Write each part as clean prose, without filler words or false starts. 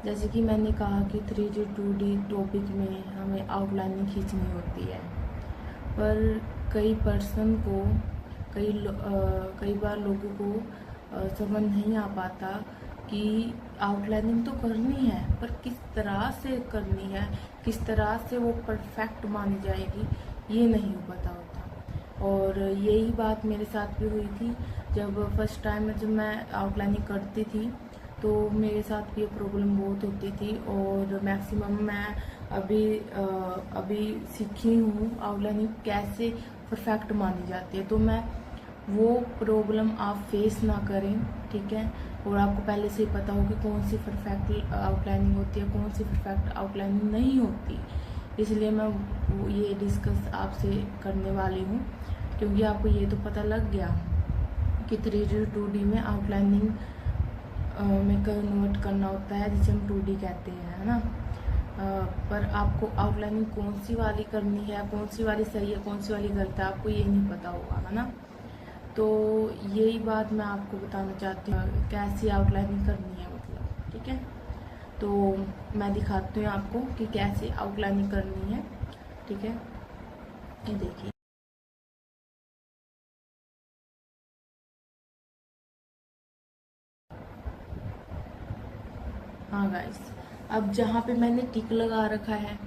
जैसे कि मैंने कहा कि 3D 2D टॉपिक में हमें आउटलाइनिंग खींचनी होती है, पर कई पर्सन को कई बार लोगों को समझ नहीं आ पाता कि आउटलाइनिंग तो करनी है, पर किस तरह से करनी है, किस तरह से वो परफेक्ट मानी जाएगी, ये नहीं पता होता। और यही बात मेरे साथ भी हुई थी। जब फर्स्ट टाइम जब मैं आउटलाइनिंग करती थी तो मेरे साथ भी ये प्रॉब्लम बहुत होती थी, और मैक्सिमम मैं अभी सीखी हूँ आउटलाइनिंग कैसे परफेक्ट मानी जाती है। तो मैं वो प्रॉब्लम आप फेस ना करें, ठीक है। और आपको पहले से ही पता हो कि कौन सी परफेक्ट आउटलाइनिंग होती है, कौन सी परफेक्ट आउटलाइनिंग नहीं होती। इसलिए मैं ये डिस्कस आपसे करने वाली हूँ, क्योंकि आपको ये तो पता लग गया कि 3D 2D में आउटलाइनिंग में कन्वर्ट करना होता है, जिसे हम 2D कहते हैं, है ना। पर आपको आउटलाइनिंग कौन सी वाली करनी है, कौन सी वाली सही है, कौन सी वाली गलत है, आपको ये नहीं पता होगा, है ना। तो यही बात मैं आपको बताना चाहती हूँ, कैसी आउटलाइनिंग करनी है, मतलब, ठीक है। तो मैं दिखाती हूँ आपको कि कैसे आउटलाइनिंग करनी है, ठीक है। ये देखिए। हाँ गाइस, अब जहाँ पे मैंने टिक लगा रखा है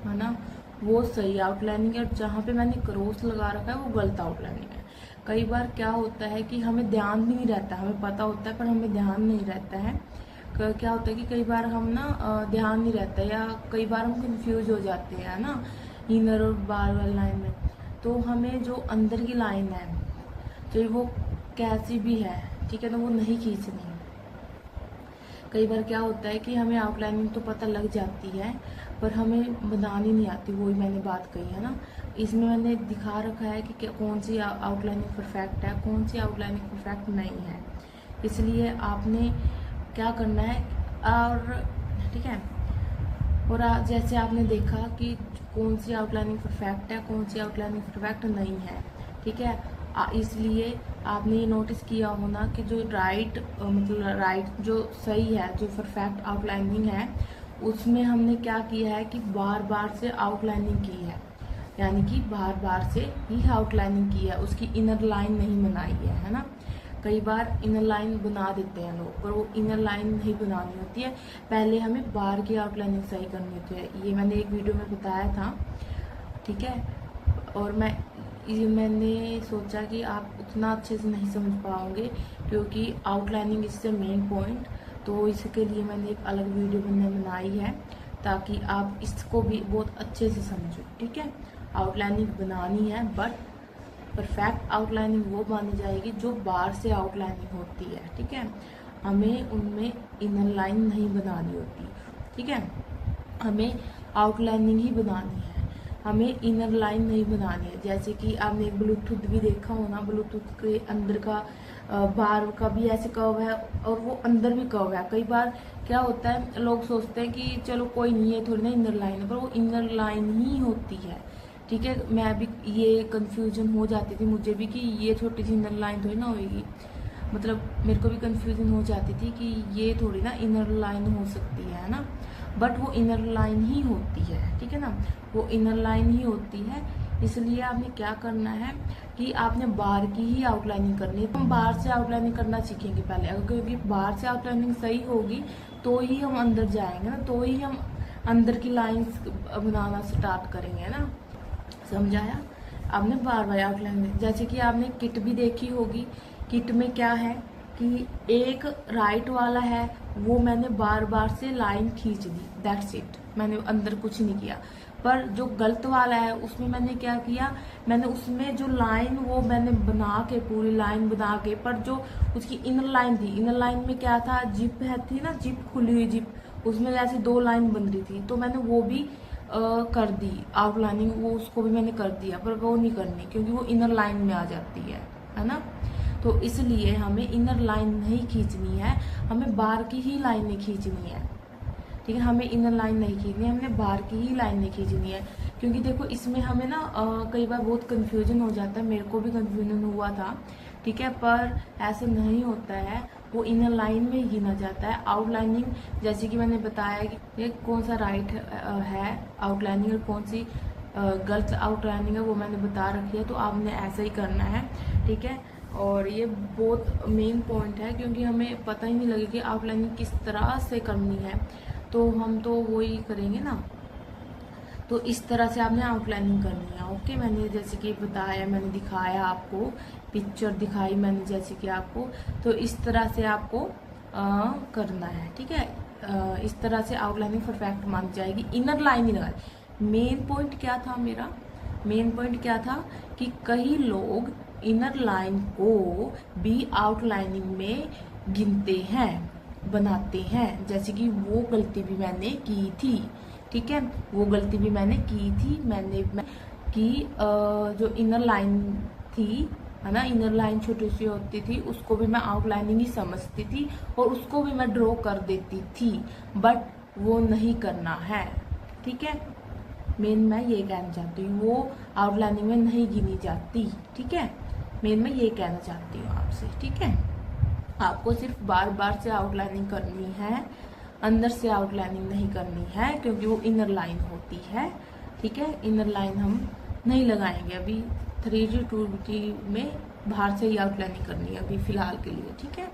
ना, वो सही आउटलाइनिंग है, और जहाँ पे मैंने क्रॉस लगा रखा है वो गलत आउटलाइनिंग है। कई बार क्या होता है कि हमें ध्यान भी नहीं रहता, हमें पता होता है पर हमें ध्यान नहीं रहता है। क्या होता है कि कई बार हम ना ध्यान नहीं रहता, या कई बार हम कंफ्यूज हो जाते हैं ना, इनर और बार वाली लाइन में। तो हमें जो अंदर की लाइन है, चाहे वो कैसी भी है, ठीक है, तो वो नहीं खींचनी। कई बार क्या होता है कि हमें आउटलाइनिंग तो पता लग जाती है, पर हमें बनानी नहीं आती, वही मैंने बात कही है ना। इसमें मैंने दिखा रखा है कि कौन सी आउटलाइनिंग परफेक्ट है, कौन सी आउटलाइनिंग परफेक्ट नहीं है। इसलिए आपने क्या करना है, और ठीक है। और जैसे आपने देखा कि कौन सी आउटलाइनिंग परफेक्ट है, कौन सी आउटलाइनिंग परफेक्ट नहीं है, ठीक है। इसलिए आपने ये नोटिस किया होना कि जो राइट जो सही है, जो परफेक्ट आउटलाइनिंग है, उसमें हमने क्या किया है कि बार बार से आउटलाइनिंग की है, यानी कि बार बार से ही आउटलाइनिंग की है, उसकी इनर लाइन नहीं बनाई है ना। कई बार इनर लाइन बना देते हैं लोग, पर वो इनर लाइन नहीं बनानी होती है, पहले हमें बाहर की आउटलाइनिंग सही करनी होती है। ये मैंने एक वीडियो में बताया था, ठीक है। और मैंने सोचा कि आप उतना अच्छे से नहीं समझ पाओगे, क्योंकि outlining is the main point. तो इसके लिए मैंने एक अलग वीडियो बनाई है, ताकि आप इसको भी बहुत अच्छे से समझो, ठीक है। आउटलाइनिंग बनानी है, बट परफेक्ट आउटलाइनिंग वो मानी जाएगी जो बाहर से आउटलाइनिंग होती है, ठीक है। हमें उनमें इनर लाइन नहीं बनानी होती, ठीक है। हमें आउटलाइनिंग ही बनानी है, हमें इनर लाइन नहीं बनानी है। जैसे कि आपने एक ब्लूटूथ भी देखा हो ना, ब्लूटूथ के अंदर का बाहर का भी ऐसे कर्व है, और वो अंदर भी कर्व है। कई बार क्या होता है, लोग सोचते हैं कि चलो कोई नहीं है, थोड़ी ना इनर लाइन है, पर वो इनर लाइन ही होती है, ठीक है। मैं भी ये कंफ्यूजन हो जाती थी मुझे भी कि ये छोटी सी इनर लाइन थोड़ी ना होगी, मतलब मेरे को भी कंफ्यूजन हो जाती थी कि ये थोड़ी ना इनर लाइन हो सकती है ना, बट वो इनर लाइन ही होती है, ठीक है ना, वो इनर लाइन ही होती है। इसलिए आपने क्या करना है कि आपने बाहर की ही आउटलाइनिंग करनी है। हम बाहर से आउटलाइनिंग करना सीखेंगे पहले, क्योंकि बाहर से आउटलाइनिंग सही होगी तो ही हम अंदर जाएंगे ना, तो ही हम अंदर की लाइंस बनाना स्टार्ट करेंगे ना। समझाया आपने बार बार आउटलाइन। जैसे कि आपने किट भी देखी होगी, किट में क्या है कि एक राइट वाला है, वो मैंने बार बार से लाइन खींच दी, दैट्स इट, मैंने अंदर कुछ नहीं किया। पर जो गलत वाला है उसमें मैंने क्या किया, मैंने उसमें जो लाइन वो मैंने बना के, पूरी लाइन बना के, पर जो उसकी इनर लाइन थी, इनर लाइन में क्या था, जिप है थी ना, जिप खुली हुई जिप, उसमें जैसे दो लाइन बन रही थी, तो मैंने वो भी कर दी आउटलाइनिंग, वो उसको भी मैंने कर दिया, पर वो नहीं करनी क्योंकि वो इनर लाइन में आ जाती है ना। तो इसलिए हमें इनर लाइन नहीं खींचनी है, हमें बाहर की ही लाइनें खींचनी है, ठीक है। हमें इनर लाइन नहीं खींचनी है, हमने बाहर की ही लाइनें खींचनी है। क्योंकि देखो इसमें हमें ना कई बार बहुत कंफ्यूजन हो जाता है, मेरे को भी कंफ्यूजन हुआ था, ठीक है। पर ऐसे नहीं होता है, वो इनर लाइन में ही गिना जाता है। आउटलाइनिंग जैसे कि मैंने बताया कि ये कौन सा राइट है आउटलाइनिंग और कौन सी गलत आउटलाइनिंग है वो मैंने बता रखी है, तो आपने ऐसा ही करना है, ठीक है। और ये बहुत मेन पॉइंट है क्योंकि हमें पता ही नहीं लगे कि आउटलाइनिंग किस तरह से करनी है, तो हम तो वही करेंगे ना। तो इस तरह से आपने आउटलाइनिंग करनी है। ओके, मैंने जैसे कि बताया, मैंने दिखाया आपको, पिक्चर दिखाई मैंने जैसे कि आपको, तो इस तरह से आपको करना है, ठीक है। इस तरह से आउटलाइनिंग परफेक्ट मान जाएगी। इनर लाइन ही लगा। मेन पॉइंट क्या था मेरा, मेन पॉइंट क्या था कि कई लोग इनर लाइन को भी आउटलाइनिंग में गिनते हैं, बनाते हैं, जैसे कि वो गलती भी मैंने की थी, ठीक है। वो गलती भी मैंने की थी, मैंने कि जो इनर लाइन थी, है ना, इनर लाइन छोटी सी होती थी, उसको भी मैं आउटलाइनिंग ही समझती थी और उसको भी मैं ड्रॉ कर देती थी, बट वो नहीं करना है, ठीक है। मेन मैं ये कहना चाहती हूँ, वो आउटलाइनिंग में नहीं गिनी जाती, ठीक है। मेन मैं ये कहना चाहती हूँ आपसे, ठीक है। आपको सिर्फ बार बार से आउटलाइनिंग करनी है, अंदर से आउटलाइनिंग नहीं करनी है, क्योंकि वो इनर लाइन होती है, ठीक है। इनर लाइन हम नहीं लगाएंगे अभी, 3D 2D में बाहर से ही आउटलाइनिंग करनी है अभी फिलहाल के लिए, ठीक है।